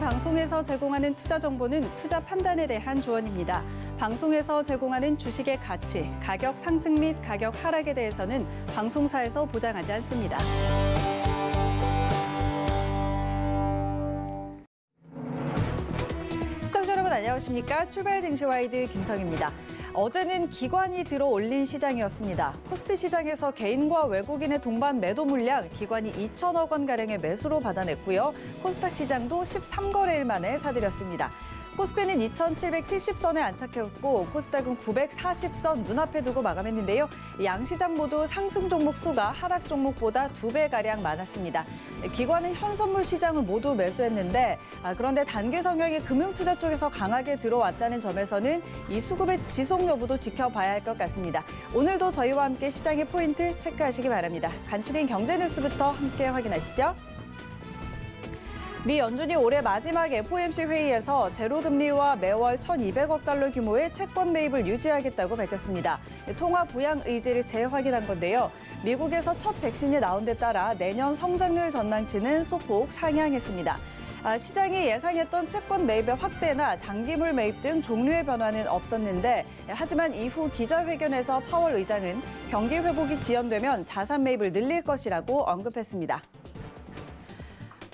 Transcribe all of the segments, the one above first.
방송에서 제공하는 투자 정보는 투자 판단에 대한 조언입니다. 방송에서 제공하는 주식의 가치, 가격 상승 및 가격 하락에 대해서는 방송사에서 보장하지 않습니다. 시청자 여러분 안녕하십니까? 출발 증시와이드 김성입니다. 어제는 기관이 들어 올린 시장이었습니다. 코스피 시장에서 개인과 외국인의 동반 매도 물량 기관이 2천억 원가량의 매수로 받아냈고요. 코스닥 시장도 13거래일 만에 사들였습니다. 코스피는 2,770선에 안착했고 코스닥은 940선 눈앞에 두고 마감했는데요. 양 시장 모두 상승 종목 수가 하락 종목보다 2배가량 많았습니다. 기관은 현선물 시장을 모두 매수했는데 그런데 단기 성향의 금융투자 쪽에서 강하게 들어왔다는 점에서는 이 수급의 지속 여부도 지켜봐야 할 것 같습니다. 오늘도 저희와 함께 시장의 포인트 체크하시기 바랍니다. 간추린 경제 뉴스부터 함께 확인하시죠. 미 연준이 올해 마지막 FOMC 회의에서 제로금리와 매월 1,200억 달러 규모의 채권 매입을 유지하겠다고 밝혔습니다. 통화 부양 의지를 재확인한 건데요. 미국에서 첫 백신이 나온 데 따라 내년 성장률 전망치는 소폭 상향했습니다. 시장이 예상했던 채권 매입의 확대나 장기물 매입 등 종류의 변화는 없었는데 하지만 이후 기자회견에서 파월 의장은 경기 회복이 지연되면 자산 매입을 늘릴 것이라고 언급했습니다.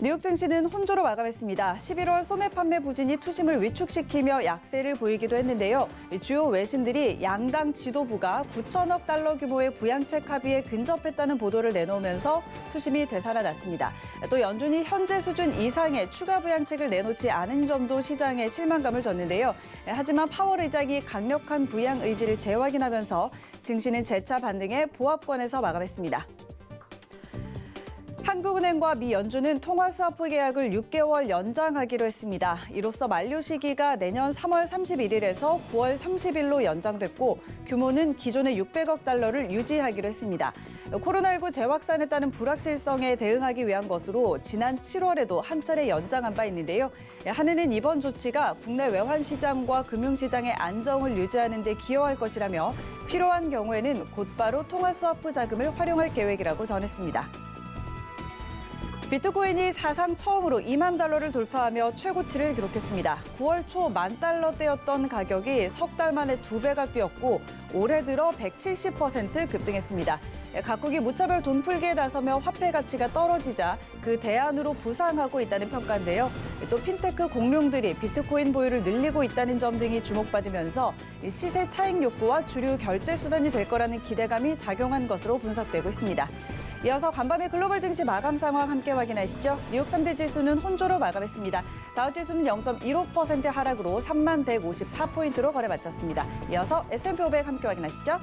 뉴욕 증시는 혼조로 마감했습니다. 11월 소매 판매 부진이 투심을 위축시키며 약세를 보이기도 했는데요. 주요 외신들이 양당 지도부가 9천억 달러 규모의 부양책 합의에 근접했다는 보도를 내놓으면서 투심이 되살아났습니다. 또 연준이 현재 수준 이상의 추가 부양책을 내놓지 않은 점도 시장에 실망감을 줬는데요. 하지만 파월 의장이 강력한 부양 의지를 재확인하면서 증시는 재차 반등해 보합권에서 마감했습니다. 한국은행과 미 연준은 통화스와프 계약을 6개월 연장하기로 했습니다. 이로써 만료 시기가 내년 3월 31일에서 9월 30일로 연장됐고 규모는 기존의 600억 달러를 유지하기로 했습니다. 코로나19 재확산에 따른 불확실성에 대응하기 위한 것으로 지난 7월에도 한 차례 연장한 바 있는데요. 한은은 이번 조치가 국내 외환 시장과 금융시장의 안정을 유지하는 데 기여할 것이라며 필요한 경우에는 곧바로 통화스와프 자금을 활용할 계획이라고 전했습니다. 비트코인이 사상 처음으로 2만 달러를 돌파하며 최고치를 기록했습니다. 9월 초 10,000달러대였던 가격이 석 달 만에 2배가 뛰었고 올해 들어 170% 급등했습니다. 각국이 무차별 돈풀기에 나서며 화폐 가치가 떨어지자 그 대안으로 부상하고 있다는 평가인데요. 또 핀테크 공룡들이 비트코인 보유를 늘리고 있다는 점 등이 주목받으면서 시세 차익 욕구와 주류 결제 수단이 될 거라는 기대감이 작용한 것으로 분석되고 있습니다. 이어서 간밤의 글로벌 증시 마감 상황 함께 확인하시죠. 뉴욕 3대 지수는 혼조로 마감했습니다. 다우지수는 0.15% 하락으로 3154포인트로 거래 마쳤습니다. 이어서 S&P 500 함께 확인하시죠.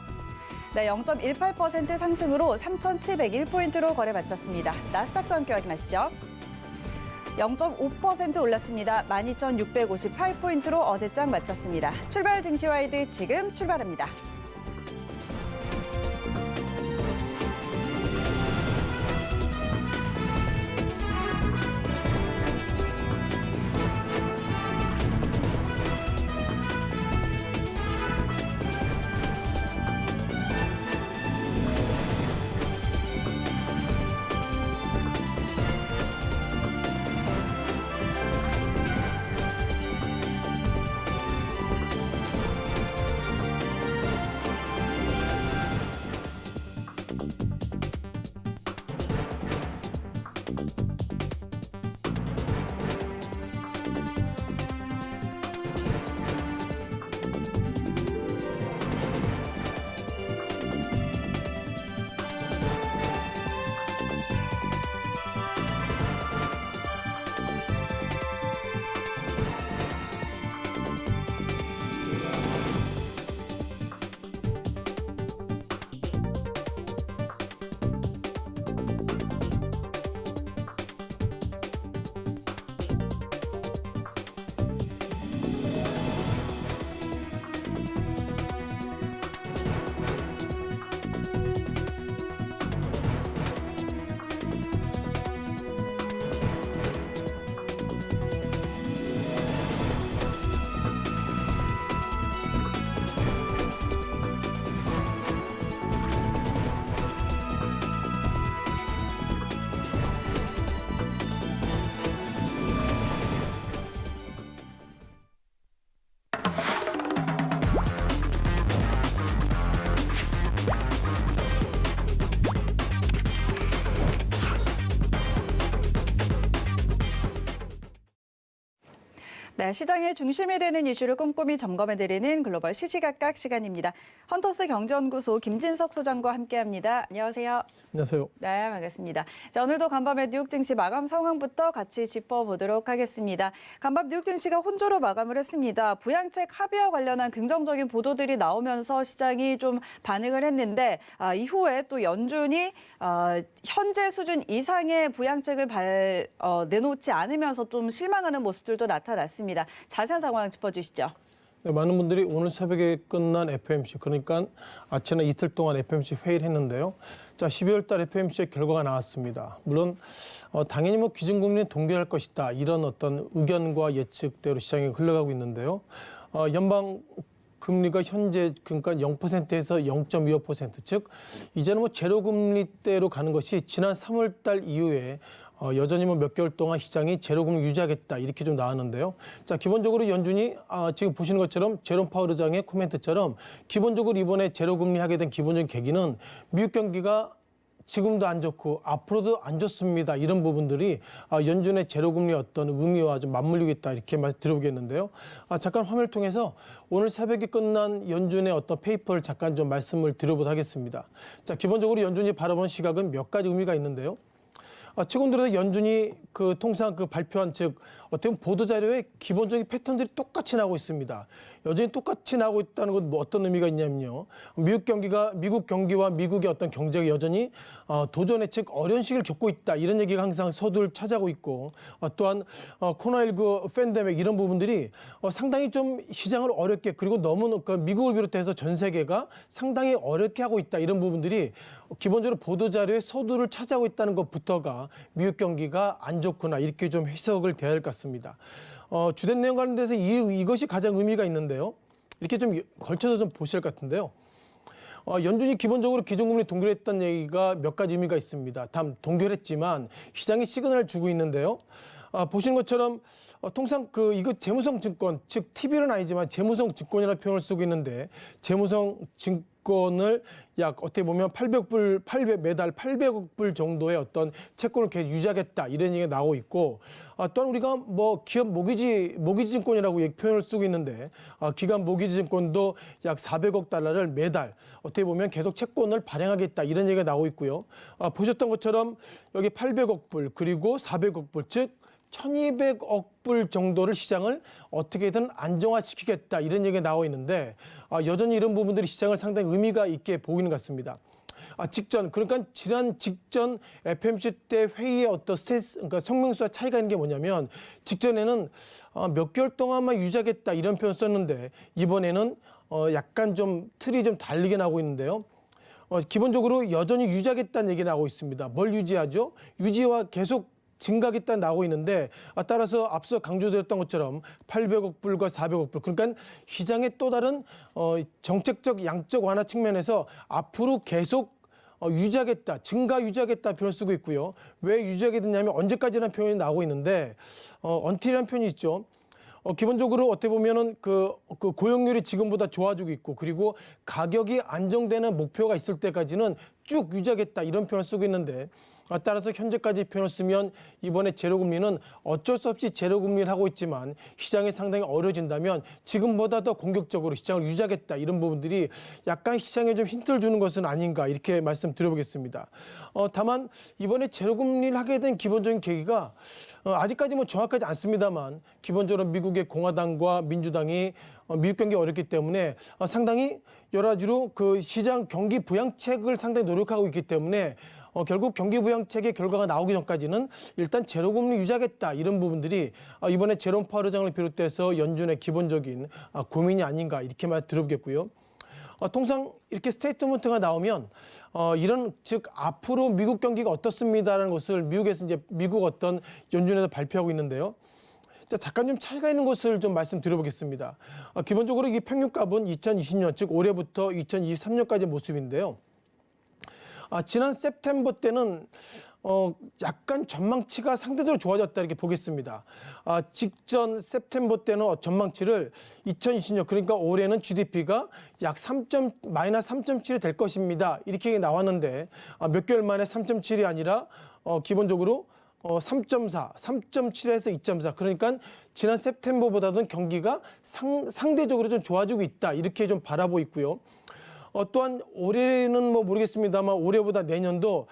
네, 0.18% 상승으로 3701포인트로 거래 마쳤습니다. 나스닥도 함께 확인하시죠. 0.5% 올랐습니다. 12,658포인트로 어제장 마쳤습니다. 출발 증시와이드 지금 출발합니다. 네, 시장의 중심이 되는 이슈를 꼼꼼히 점검해드리는 글로벌 시시각각 시간입니다. 헌터스 경제연구소 김진석 소장과 함께합니다. 안녕하세요. 안녕하세요. 네, 반갑습니다. 자, 오늘도 간밤의 뉴욕 증시 마감 상황부터 같이 짚어보도록 하겠습니다. 간밤 뉴욕 증시가 혼조로 마감을 했습니다. 부양책 합의와 관련한 긍정적인 보도들이 나오면서 시장이 좀 반응을 했는데 이후에 또 연준이 현재 수준 이상의 부양책을 내놓지 않으면서 좀 실망하는 모습들도 나타났습니다. 자세한 상황 짚어주시죠. 네, 많은 분들이 오늘 새벽에 끝난 FOMC, 그러니까 지난 이틀 동안 FOMC 회의를 했는데요. 자, 12월 달 FOMC의 결과가 나왔습니다. 물론 당연히 기준금리는 동결할 것이다, 이런 어떤 의견과 예측대로 시장이 흘러가고 있는데요. 연방 금리가 현재 그러니까 0%에서 0.25%, 즉 이제는 제로 금리대로 가는 것이 지난 3월 달 이후에 여전히 몇 개월 동안 시장이 제로금리 유지하겠다, 이렇게 좀 나왔는데요. 자, 기본적으로 연준이 지금 보시는 것처럼 제롬 파월 의장의 코멘트처럼 기본적으로 이번에 제로금리 하게 된 기본적인 계기는 미국 경기가 지금도 안 좋고 앞으로도 안 좋습니다, 이런 부분들이 연준의 제로금리 어떤 의미와 좀 맞물리고 있다, 이렇게 말씀 드려보겠는데요. 잠깐 화면을 통해서 오늘 새벽에 끝난 연준의 어떤 페이퍼를 잠깐 좀 말씀을 드려보도록 하겠습니다. 자, 기본적으로 연준이 바라보는 시각은 몇 가지 의미가 있는데요. 최근 들어서 연준이 통상 발표한, 즉 어떻게 보면 보도자료의 기본적인 패턴들이 똑같이 나오고 있습니다. 여전히 똑같이 나오고 있다는 건 어떤 의미가 있냐면요. 미국 경기와 미국의 어떤 경제가 여전히 도전의, 즉 어려운 시기를 겪고 있다, 이런 얘기가 항상 서두를 차지하고 있고, 또한 코로나19 팬데믹 이런 부분들이 상당히 좀 시장을 어렵게, 그리고 너무 미국을 비롯해서 전 세계가 상당히 어렵게 하고 있다, 이런 부분들이 기본적으로 보도자료의 서두를 차지하고 있다는 것부터가 미국 경기가 안 좋구나, 이렇게 좀 해석을 돼야 할 것 같습니다. 주된 내용 관련돼서 이것이 가장 의미가 있는데요. 이렇게 좀 걸쳐서 좀 보실 것 같은데요. 연준이 기본적으로 기준금리 동결했다는 얘기가 몇 가지 의미가 있습니다. 다음 동결했지만 시장이 시그널을 주고 있는데요. 보시는 것처럼 통상 이거 재무성 증권, 즉 TB는 아니지만 재무성 증권이라는 표현을 쓰고 있는데, 재무성 증권을 약 어떻게 보면 매달 800억 불 정도의 어떤 채권을 계속 유지하겠다, 이런 얘기가 나오고 있고, 또한 우리가 기업 모기지 증권이라고 표현을 쓰고 있는데, 기관 모기지 증권도 약 400억 달러를 매달 어떻게 보면 계속 채권을 발행하겠다, 이런 얘기가 나오고 있고요. 보셨던 것처럼 여기 800억 불 그리고 400억 불, 즉 1200억 불 정도를 시장을 어떻게든 안정화시키겠다, 이런 얘기가 나오고 있는데, 여전히 이런 부분들이 시장을 상당히 의미가 있게 보이는 것 같습니다. 그러니까 지난 직전 FOMC 때 회의의 어떤 그러니까 성명수와 차이가 있는 게 뭐냐면, 직전에는 몇 개월 동안만 유지하겠다, 이런 표현 썼는데, 이번에는 약간 좀 틀이 좀 다르게 나오고 있는데요. 기본적으로 여전히 유지하겠다는 얘기가 나오고 있습니다. 뭘 유지하죠? 유지와 계속 증가하겠다 나오고 있는데, 따라서 앞서 강조드렸던 것처럼 800억 불과 400억 불, 그러니까 시장의 또 다른 정책적 양적 완화 측면에서 앞으로 계속 유지하겠다, 증가 유지하겠다 표현을 쓰고 있고요. 왜 유지하게 됐냐면 언제까지라는 표현이 나오고 있는데, until이라는 표현이 있죠. 기본적으로 어떻게 보면은 고용률이 지금보다 좋아지고 있고, 그리고 가격이 안정되는 목표가 있을 때까지는 쭉 유지하겠다, 이런 표현을 쓰고 있는데, 따라서 현재까지 표현을 쓰면 이번에 제로금리는 어쩔 수 없이 제로금리를 하고 있지만 시장이 상당히 어려워진다면 지금보다 더 공격적으로 시장을 유지하겠다, 이런 부분들이 약간 시장에 좀 힌트를 주는 것은 아닌가, 이렇게 말씀드려보겠습니다. 다만 이번에 제로금리를 하게 된 기본적인 계기가 아직까지 정확하지 않습니다만, 기본적으로 미국의 공화당과 민주당이 미국 경기 어렵기 때문에 상당히 여러 가지로 시장 경기 부양책을 상당히 노력하고 있기 때문에 결국 경기 부양책의 결과가 나오기 전까지는 일단 제로금리 유지하겠다, 이런 부분들이 이번에 제롬 파월 의장을 비롯해서 연준의 기본적인 고민이 아닌가, 이렇게 말씀드려보겠고요. 통상 이렇게 스테이트먼트가 나오면 이런, 즉 앞으로 미국 경기가 어떻습니다라는 것을 미국에서 미국 어떤 연준에서 발표하고 있는데요. 자, 잠깐 좀 차이가 있는 것을 좀 말씀드려보겠습니다. 기본적으로 이 평균값은 2020년, 즉 올해부터 2023년까지 모습인데요. 지난 셉템버 때는 약간 전망치가 상대적으로 좋아졌다, 이렇게 보겠습니다. 직전 셉템버 때는 전망치를 2020년, 그러니까 올해는 GDP가 약 마이너스 3.7이 될 것입니다, 이렇게 나왔는데 몇 개월 만에 3.7이 아니라 기본적으로 3.4, 3.7에서 2.4. 그러니까 지난 september보다는 경기가 상대적으로 좀 좋아지고 있다. 이렇게 좀 바라보고 있고요. 또한 올해는 뭐 모르겠습니다만 올해보다 내년도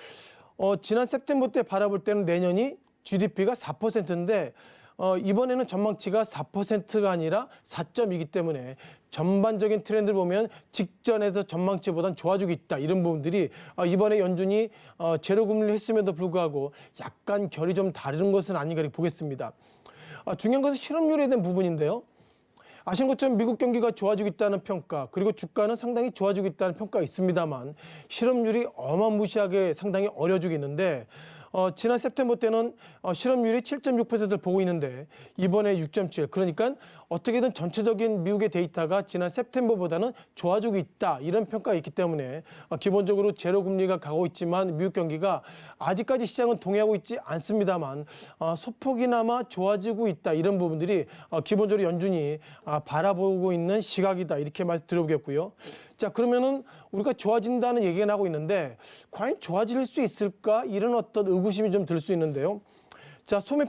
지난 september 때 바라볼 때는 내년이 GDP가 4%인데 이번에는 전망치가 4%가 아니라 4.2이기 때문에 전반적인 트렌드를 보면 직전에서 전망치보다는 좋아지고 있다. 이런 부분들이 이번에 연준이 제로 금리를 했음에도 불구하고 약간 결이 좀 다른 것은 아닌가 이렇게 보겠습니다. 중요한 것은 실업률에 대한 부분인데요. 아시는 것처럼 미국 경기가 좋아지고 있다는 평가, 그리고 주가는 상당히 좋아지고 있다는 평가가 있습니다만 실업률이 어마무시하게 상당히 어려지고 있는데 지난 september 때는 실업률이 7.6%를 보고 있는데 이번에 6.7. 그러니까 어떻게든 전체적인 미국의 데이터가 지난 september보다는 좋아지고 있다. 이런 평가가 있기 때문에 기본적으로 제로 금리가 가고 있지만 미국 경기가 아직까지 시장은 동의하고 있지 않습니다만 소폭이나마 좋아지고 있다. 이런 부분들이 기본적으로 연준이 바라보고 있는 시각이다. 이렇게 말씀드려보겠고요. 자, 그러면은 우리가 좋아진다는 얘기가 나오고 있는데 과연 좋아질 수 있을까? 이런 어떤 의구심이 좀 들 수 있는데요. 자, 소매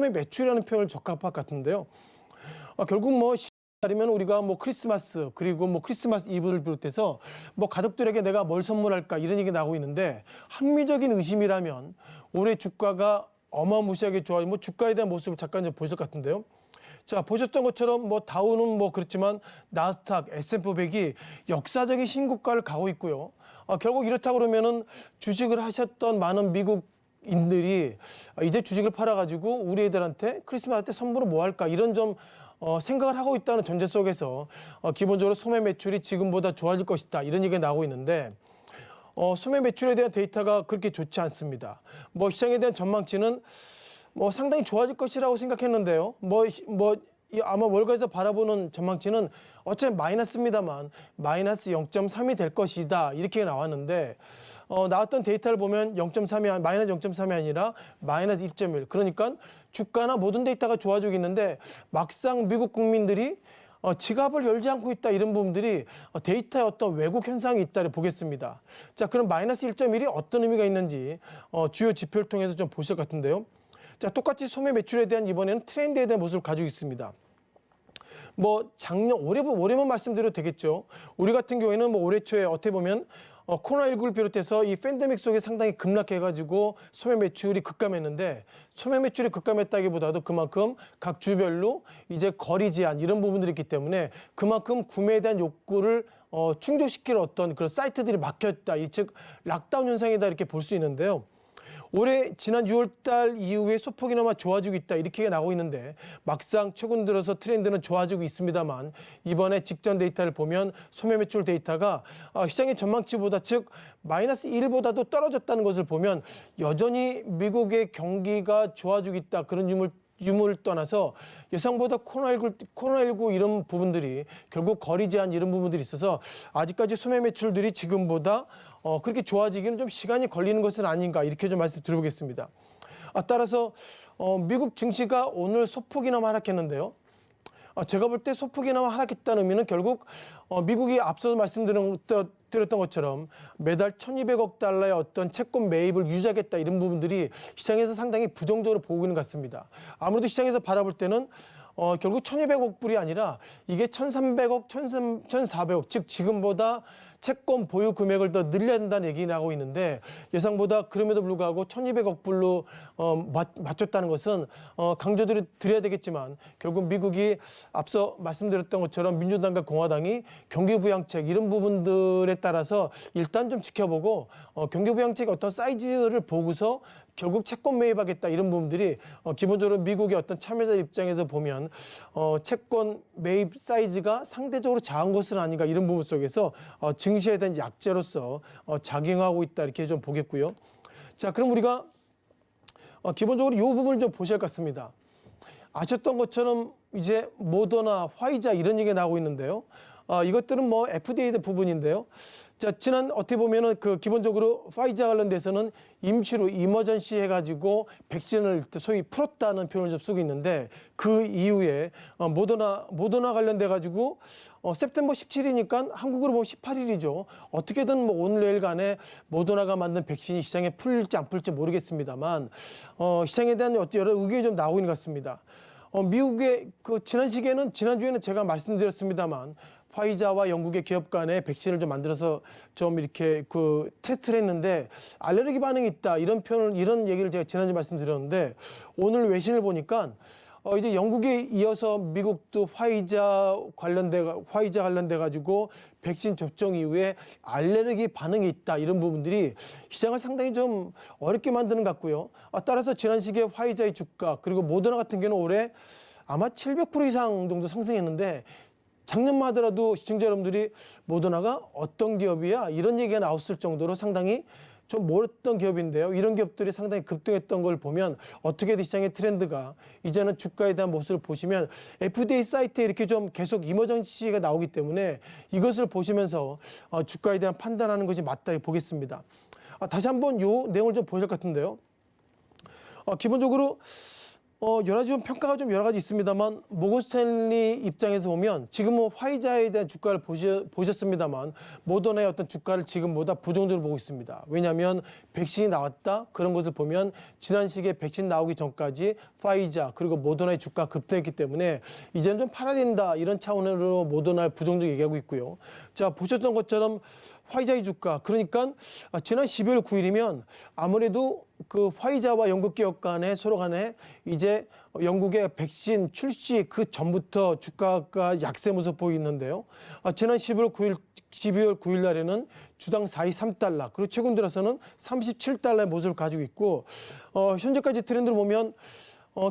매출이라는 표현을 적합할 것 같은데요. 결국 뭐 달이면 우리가 뭐 크리스마스 그리고 뭐 크리스마스 이브를 비롯해서 뭐 가족들에게 내가 뭘 선물할까 이런 얘기 나오고 있는데 합리적인 의심이라면 올해 주가가 어마무시하게 좋아지고 뭐 주가에 대한 모습을 잠깐 좀 보실 것 같은데요. 자, 보셨던 것처럼 뭐 다우는 뭐 그렇지만 나스닥, S&P 500이 역사적인 신고가를 가고 있고요. 결국 이렇다 그러면은 주식을 하셨던 많은 미국인들이 이제 주식을 팔아가지고 우리 애들한테 크리스마스 때 선물을 뭐 할까 이런 좀 생각을 하고 있다는 전제 속에서 기본적으로 소매 매출이 지금보다 좋아질 것이다 이런 얘기가 나오고 있는데 소매 매출에 대한 데이터가 그렇게 좋지 않습니다. 뭐 시장에 대한 전망치는 뭐 상당히 좋아질 것이라고 생각했는데요. 아마 월가에서 바라보는 전망치는 어차피 마이너스입니다만 마이너스 0.3이 될 것이다 이렇게 나왔는데 나왔던 데이터를 보면 마이너스 0.3이 아니라 마이너스 1.1. 그러니까 주가나 모든 데이터가 좋아지고 있는데 막상 미국 국민들이 지갑을 열지 않고 있다 이런 부분들이 데이터에 어떤 왜곡 현상이 있다를 보겠습니다. 자, 그럼 마이너스 1.1이 어떤 의미가 있는지 주요 지표를 통해서 좀 보실 것 같은데요. 자, 똑같이 소매 매출에 대한 이번에는 트렌드에 대한 모습을 가지고 있습니다. 뭐 작년 올해만 말씀드려도 되겠죠. 우리 같은 경우에는 뭐 올해 초에 어떻게 보면 코로나19를 비롯해서 이 팬데믹 속에 상당히 급락해가지고 소매 매출이 급감했는데 소매 매출이 급감했다기보다도 그만큼 각 주별로 이제 거리 제한 이런 부분들이 있기 때문에 그만큼 구매에 대한 욕구를 충족시킬 어떤 그런 사이트들이 막혔다. 즉 락다운 현상이다 이렇게 볼 수 있는데요. 올해 지난 6월 달 이후에 소폭이나마 좋아지고 있다 이렇게 나오고 있는데 막상 최근 들어서 트렌드는 좋아지고 있습니다만 이번에 직전 데이터를 보면 소매 매출 데이터가 시장의 전망치보다 즉 마이너스 1보다도 떨어졌다는 것을 보면 여전히 미국의 경기가 좋아지고 있다 그런 유무를 떠나서 예상보다 코로나19 이런 부분들이 결국 거리 제한 이런 부분들이 있어서 아직까지 소매 매출들이 지금보다 그렇게 좋아지기는 좀 시간이 걸리는 것은 아닌가 이렇게 좀 말씀드려보겠습니다. 따라서 미국 증시가 오늘 소폭이나마 하락했는데요. 제가 볼 때 소폭이나마 하락했다는 의미는 결국 미국이 앞서서 말씀드렸던 것처럼 매달 1,200억 달러의 어떤 채권 매입을 유지하겠다 이런 부분들이 시장에서 상당히 부정적으로 보고 있는 것 같습니다. 아무래도 시장에서 바라볼 때는 결국 1,200억 불이 아니라 이게 1,300억, 1,400억 즉 지금보다 채권 보유 금액을 더 늘려야 된다는 얘기 나오고 있는데 예상보다 그럼에도 불구하고 1,200억 불로 맞췄다는 것은 강조드려야 되겠지만 결국 미국이 앞서 말씀드렸던 것처럼 민주당과 공화당이 경기부양책 이런 부분들에 따라서 일단 좀 지켜보고 경기부양책의 어떤 사이즈를 보고서 결국 채권 매입하겠다 이런 부분들이 기본적으로 미국의 어떤 참여자 입장에서 보면 채권 매입 사이즈가 상대적으로 작은 것은 아닌가 이런 부분 속에서 증시에 대한 약재로서 작용하고 있다 이렇게 좀 보겠고요. 자, 그럼 우리가 기본적으로 이 부분을 좀 보셔야 할 것 같습니다. 아셨던 것처럼 이제 모더나, 화이자 이런 얘기가 나오고 있는데요. 이것들은 뭐 FDA 부분인데요. 자, 지난 어떻게 보면은 그 기본적으로 파이자 관련돼서는 임시로 이머전시 해가지고 백신을 소위 풀었다는 표현을 좀 쓰고 있는데 그 이후에 모더나 관련돼가지고 세프템버 17일이니까 한국으로 보면 18일이죠. 어떻게든 뭐 오늘 내일 간에 모더나가 만든 백신이 시장에 풀릴지 안 풀릴지 모르겠습니다만 시장에 대한 여러 의견이 좀 나오고 있는 것 같습니다. 미국의 그 지난주에는 제가 말씀드렸습니다만 화이자와 영국의 기업 간에 백신을 좀 만들어서 좀 이렇게 그 테스트를 했는데 알레르기 반응이 있다 이런 얘기를 제가 지난주에 말씀드렸는데 오늘 외신을 보니까 이제 영국에 이어서 미국도 화이자 관련돼 가지고 백신 접종 이후에 알레르기 반응이 있다 이런 부분들이 시장을 상당히 좀 어렵게 만드는 것 같고요. 따라서 지난 시기에 화이자의 주가 그리고 모더나 같은 경우는 올해 아마 700% 이상 정도 상승했는데 작년만 하더라도 시청자 여러분들이 모더나가 어떤 기업이야 이런 얘기가 나왔을 정도로 상당히 좀 몰랐던 기업인데요. 이런 기업들이 상당히 급등했던 걸 보면 어떻게든 시장의 트렌드가 이제는 주가에 대한 모습을 보시면 FDA 사이트에 이렇게 좀 계속 이머전시가 나오기 때문에 이것을 보시면서 주가에 대한 판단하는 것이 맞다 보겠습니다. 다시 한번 이 내용을 좀 보실 것 같은데요. 기본적으로 여러 가지 평가가 좀 여러 가지 있습니다만 모건 스탠리 입장에서 보면 지금은 화이자에 대한 주가를 보셨습니다만 모더나의 어떤 주가를 지금보다 부정적으로 보고 있습니다. 왜냐하면 백신이 나왔다 그런 것을 보면 지난 시기에 백신 나오기 전까지 화이자 그리고 모더나의 주가가 급등했기 때문에 이제는 좀 팔아야 된다 이런 차원으로 모더나를 부정적으로 얘기하고 있고요. 자, 보셨던 것처럼 화이자의 주가 그러니까 지난 12월 9일이면 아무래도 그 화이자와 영국 기업 간에 서로 간에 이제 영국의 백신 출시 그 전부터 주가가 약세 모습 보이는데요. 지난 12월 9일 날에는 주당 4.3달러 그리고 최근 들어서는 37달러의 모습을 가지고 있고 현재까지 트렌드를 보면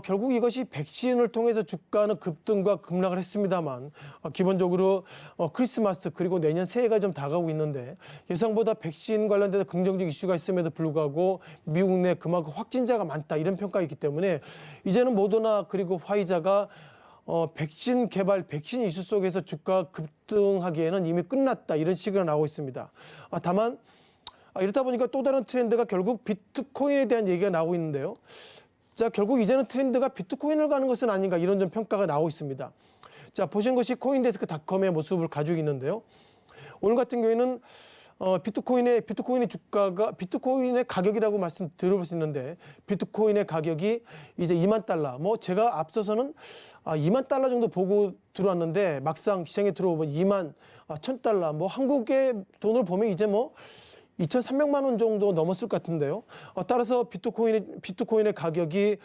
결국 이것이 백신을 통해서 주가는 급등과 급락을 했습니다만 기본적으로 크리스마스 그리고 내년 새해가 좀 다가오고 있는데 예상보다 백신 관련돼서 긍정적 이슈가 있음에도 불구하고 미국 내 그만큼 확진자가 많다 이런 평가가 있기 때문에 이제는 모더나 그리고 화이자가 백신 개발, 백신 이슈 속에서 주가 급등하기에는 이미 끝났다 이런 시그널이 나오고 있습니다. 다만 이렇다 보니까 또 다른 트렌드가 결국 비트코인에 대한 얘기가 나오고 있는데요. 자, 결국 이제는 트렌드가 비트코인을 가는 것은 아닌가 이런 좀 평가가 나오고 있습니다. 자, 보신 것이 코인데스크닷컴의 모습을 가지고 있는데요. 오늘 같은 경우에는 비트코인의 주가가 비트코인의 가격이라고 말씀 들어볼 수 있는데 비트코인의 가격이 이제 2만 달러. 뭐 제가 앞서서는 2만 달러 정도 보고 들어왔는데 막상 시장에 들어오면 2만 1,000달러. 뭐 한국의 돈을 보면 이제 뭐 2,300만 원 정도 넘었을 것 같은데요. 따라서 비트코인의 가격이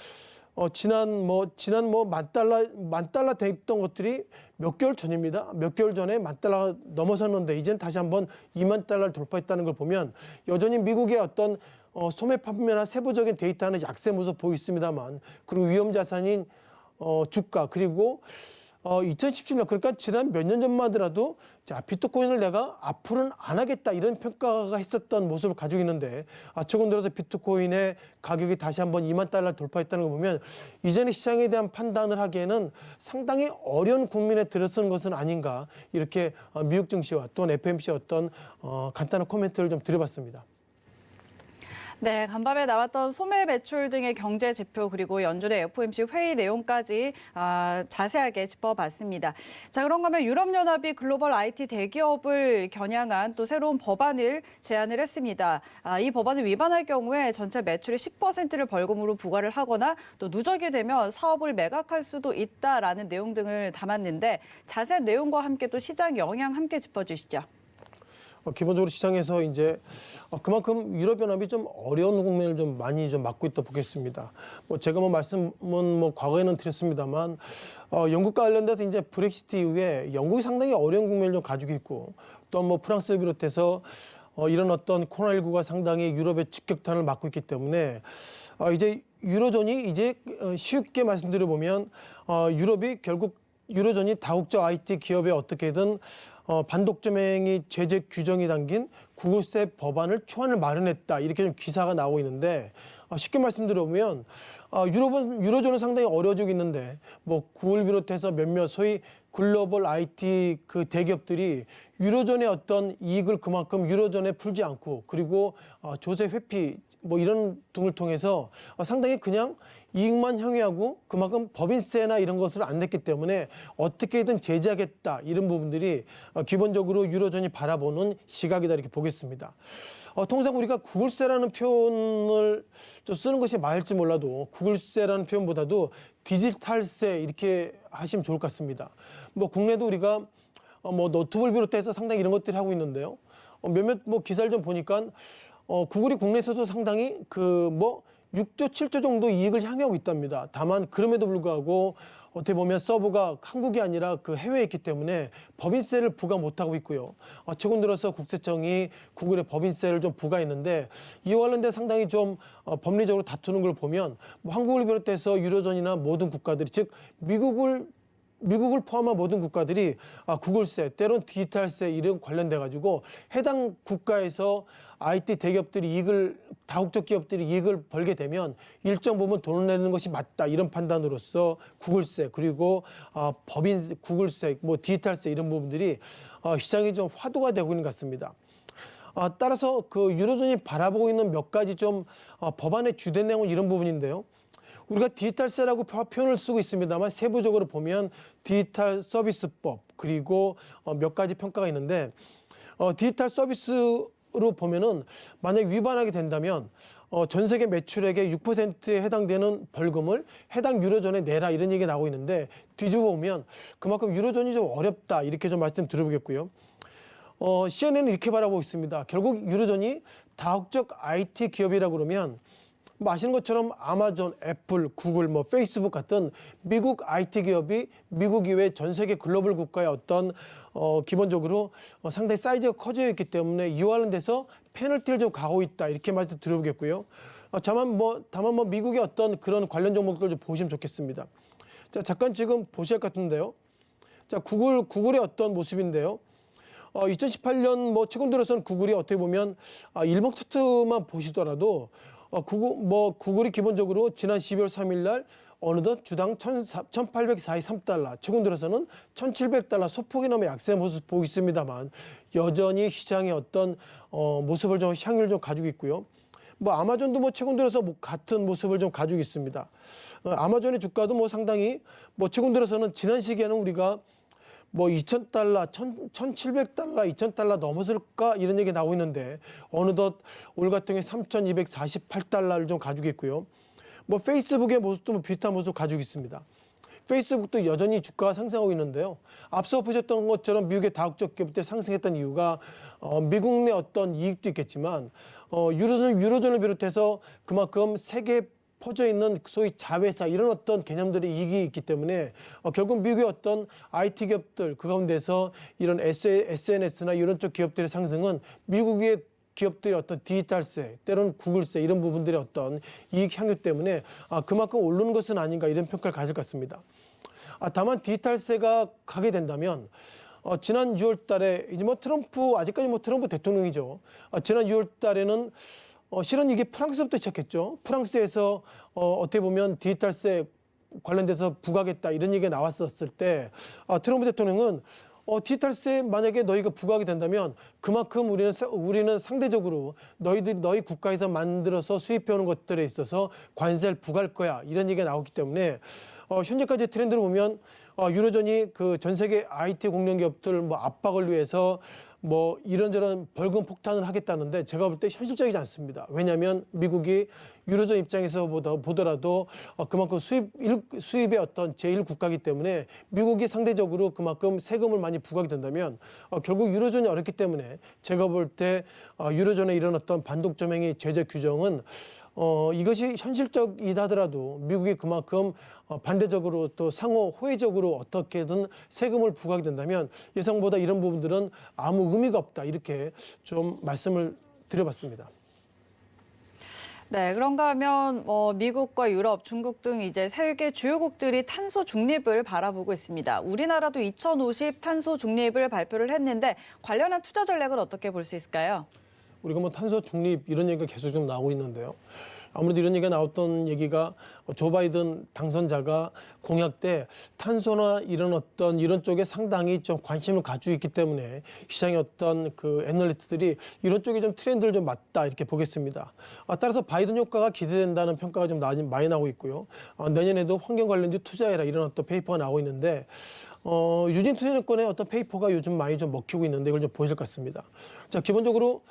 지난 만 달러 됐던 것들이 몇 개월 전입니다. 몇 개월 전에 10,000달러가 넘어섰는데 이제는 다시 한번 2만 달러를 돌파했다는 걸 보면 여전히 미국의 어떤 소매 판매나 세부적인 데이터는 약세 모습 보이고 있습니다만 그리고 위험 자산인 주가 그리고 2017년 그러니까 지난 몇 년 전만 하더라도 자 비트코인을 내가 앞으로는 안 하겠다 이런 평가가 했었던 모습을 가지고 있는데 최근 들어서 비트코인의 가격이 다시 한번 2만 달러를 돌파했다는 걸 보면 이전의 시장에 대한 판단을 하기에는 상당히 어려운 국면에 들어서는 것은 아닌가 이렇게 미국 증시와 또는 FOMC의 어떤 간단한 코멘트를 좀 드려봤습니다. 네, 간밤에 나왔던 소매 매출 등의 경제 지표 그리고 연준의 FOMC 회의 내용까지 자세하게 짚어봤습니다. 자, 그런가 하면 유럽연합이 글로벌 IT 대기업을 겨냥한 또 새로운 법안을 제안을 했습니다. 이 법안을 위반할 경우에 전체 매출의 10%를 벌금으로 부과를 하거나 또 누적이 되면 사업을 매각할 수도 있다라는 내용 등을 담았는데 자세한 내용과 함께 또 시장 영향 함께 짚어주시죠. 기본적으로 시장에서 이제 그만큼 유럽연합이 좀 어려운 국면을 좀 많이 좀 맞고 있다 보겠습니다. 제가 말씀은 과거에는 드렸습니다만 영국과 관련돼서 이제 브렉시트 이후에 영국이 상당히 어려운 국면을 좀 가지고 있고 또 프랑스를 비롯해서 이런 어떤 코로나19가 상당히 유럽의 직격탄을 맞고 있기 때문에 이제 유로존이 이제 쉽게 말씀드려보면 유럽이 결국 유로존이 다국적 IT 기업에 어떻게든 반독점행위 제재 규정이 담긴 구글세 법안을 초안을 마련했다 이렇게 좀 기사가 나오고 있는데 쉽게 말씀드려보면 유로존은 상당히 어려워지고 있는데 구글 비롯해서 몇몇 소위 글로벌 IT 그 대기업들이 유로존의 어떤 이익을 그만큼 유로존에 풀지 않고 그리고 조세 회피 뭐 이런 등을 통해서 상당히 그냥 이익만 향유하고 그만큼 법인세나 이런 것을 안 냈기 때문에 어떻게든 제재하겠다 이런 부분들이 기본적으로 유로존이 바라보는 시각이다 이렇게 보겠습니다. 통상 우리가 구글세라는 표현을 좀 쓰는 것이 맞을지 몰라도 구글세라는 표현보다도 디지털세 이렇게 하시면 좋을 것 같습니다. 뭐 국내도 우리가 뭐 노트북을 비롯해서 상당히 이런 것들을 하고 있는데요. 몇몇 뭐 기사를 좀 보니까 구글이 국내에서도 상당히 그 뭐 6조, 7조 정도 이익을 향유하고 있답니다. 다만 그럼에도 불구하고 어떻게 보면 서버가 한국이 아니라 그 해외에 있기 때문에 법인세를 부과 못하고 있고요. 최근 들어서 국세청이 구글의 법인세를 좀 부과했는데 이와 관련돼 상당히 좀 법리적으로 다투는 걸 보면 뭐 한국을 비롯해서 유로존이나 모든 국가들이 즉 미국을 포함한 모든 국가들이 구글세, 때론 디지털세 이런 관련돼 가지고 해당 국가에서 IT 대기업들이 다국적 기업들이 이익을 벌게 되면 일정 부분 돈을 내는 것이 맞다 이런 판단으로서 구글세 그리고 법인세, 구글세, 뭐 디지털세 이런 부분들이 시장이 좀 화두가 되고 있는 것 같습니다. 따라서 그 유로존이 바라보고 있는 몇 가지 좀 법안의 주된 내용은 이런 부분인데요. 우리가 디지털세라고 표현을 쓰고 있습니다만 세부적으로 보면 디지털 서비스법 그리고 몇 가지 평가가 있는데 디지털 서비스로 보면은 만약 위반하게 된다면 전 세계 매출액의 6%에 해당되는 벌금을 해당 유로존에 내라 이런 얘기가 나오고 있는데 뒤집어 보면 그만큼 유로존이 좀 어렵다 이렇게 좀 말씀드려보겠고요. CNN은 이렇게 바라보고 있습니다. 결국 유로존이 다국적 IT 기업이라고 그러면 뭐 아시는 것처럼 아마존, 애플, 구글, 뭐 페이스북 같은 미국 IT 기업이 미국 이외 전 세계 글로벌 국가의 어떤 기본적으로 상당히 사이즈가 커져 있기 때문에 이와 관련돼서 페널티를 좀 가하고 있다 이렇게 말씀드려보겠고요. 다만 뭐 미국의 어떤 그런 관련 종목들 좀 보시면 좋겠습니다. 자, 잠깐 지금 보실 것 같은데요. 자, 구글의 어떤 모습인데요. 2018년 뭐 최근 들어서는 구글이 어떻게 보면 일봉 차트만 보시더라도 구글이 기본적으로 지난 12월 3일 날 어느덧 주당 1,843달러, 최근 들어서는 1,700달러 소폭이 넘는 약세 모습 보고 있습니다만 여전히 시장의 어떤 모습을 좀 향유를 좀 가지고 있고요. 뭐 아마존도 뭐 최근 들어서 뭐 같은 모습을 좀 가지고 있습니다. 아마존의 주가도 뭐 상당히 뭐 최근 들어서는 지난 시기에는 우리가 뭐 2,000달러, 1,700달러, 2,000달러 넘었을까 이런 얘기 나오고 있는데 어느덧 올 같은 경우에 3,248달러를 좀 가지고 있고요. 뭐 페이스북의 모습도 뭐 비슷한 모습 가지고 있습니다. 페이스북도 여전히 주가가 상승하고 있는데요. 앞서 보셨던 것처럼 미국의 다국적 기업들 상승했던 이유가 미국 내 어떤 이익도 있겠지만 유로존을 비롯해서 그만큼 세계 퍼져 있는 소위 자회사 이런 어떤 개념들의 이익이 있기 때문에 결국 미국의 어떤 IT 기업들 그 가운데서 이런 SNS나 이런 쪽 기업들의 상승은 미국의 기업들의 어떤 디지털세 때로는 구글세 이런 부분들의 어떤 이익 향유 때문에 그만큼 오르는 것은 아닌가 이런 평가를 가질 것 같습니다. 다만 디지털세가 가게 된다면 지난 6월 달에 이제 뭐 아직까지 뭐 트럼프 대통령이죠. 지난 6월 달에는 실은 이게 프랑스부터 시작했죠. 프랑스에서 어떻게 보면 디지털세 관련돼서 부과하겠다 이런 얘기가 나왔었을 때 트럼프 대통령은 디지털세 만약에 너희가 부과하게 된다면 그만큼 우리는 상대적으로 너희 국가에서 만들어서 수입해오는 것들에 있어서 관세를 부과할 거야 이런 얘기가 나왔기 때문에 현재까지 트렌드를 보면 유로존이 그 전 세계 IT 공룡기업들 뭐 압박을 위해서 뭐 이런저런 벌금 폭탄을 하겠다는데 제가 볼 때 현실적이지 않습니다. 왜냐하면 미국이 유로존 입장에서 보더라도 그만큼 수입의 어떤 제1국가이기 때문에 미국이 상대적으로 그만큼 세금을 많이 부과하게 된다면 결국 유로존이 어렵기 때문에 제가 볼 때 유로존의 이런 어떤 반독점행위 제재 규정은 이것이 현실적이다 하더라도 미국이 그만큼 반대적으로 또 상호 호혜적으로 어떻게든 세금을 부과하게 된다면 예상보다 이런 부분들은 아무 의미가 없다 이렇게 좀 말씀을 드려봤습니다. 네, 그런가 하면 미국과 유럽, 중국 등 이제 세계 주요국들이 탄소 중립을 바라보고 있습니다. 우리나라도 2050 탄소 중립을 발표를 했는데 관련한 투자 전략은 어떻게 볼 수 있을까요? 우리가 뭐 탄소 중립 이런 얘기가 계속 좀 나오고 있는데요. 아무래도 이런 얘기가 나왔던 얘기가 조 바이든 당선자가 공약 때 탄소나 이런 쪽에 상당히 좀 관심을 가지고 있기 때문에 시장의 어떤 그 애널리스트들이 이런 쪽에 좀 트렌드를 좀 맞다 이렇게 보겠습니다. 따라서 바이든 효과가 기대된다는 평가가 좀 많이 나오고 있고요. 내년에도 환경 관련주 투자해라 이런 어떤 페이퍼가 나오고 있는데 유진 투자증권의 어떤 페이퍼가 요즘 많이 좀 먹히고 있는데 이걸 좀 보여줄 것 같습니다. 자, 기본적으로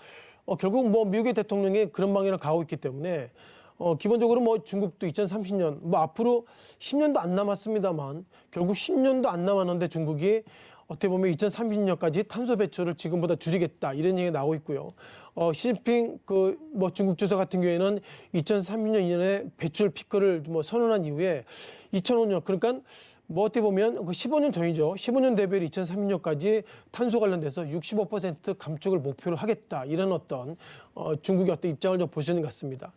결국 뭐 미국의 대통령이 그런 방향을 가고 있기 때문에 기본적으로 뭐 중국도 2030년 뭐 앞으로 10년도 안 남았습니다만 결국 10년도 안 남았는데 중국이 어떻게 보면 2030년까지 탄소 배출을 지금보다 줄이겠다 이런 얘기가 나오고 있고요. 시진핑 뭐 중국 주석 같은 경우에는 2030년 이전에 배출 피크를 뭐 선언한 이후에 2005년 그러니까 뭐 어떻게 보면 그 15년 전이죠. 15년 대비로 2030년까지 탄소 관련돼서 65% 감축을 목표로 하겠다 이런 어떤 중국의 어떤 입장을 좀 보시는 것 같습니다.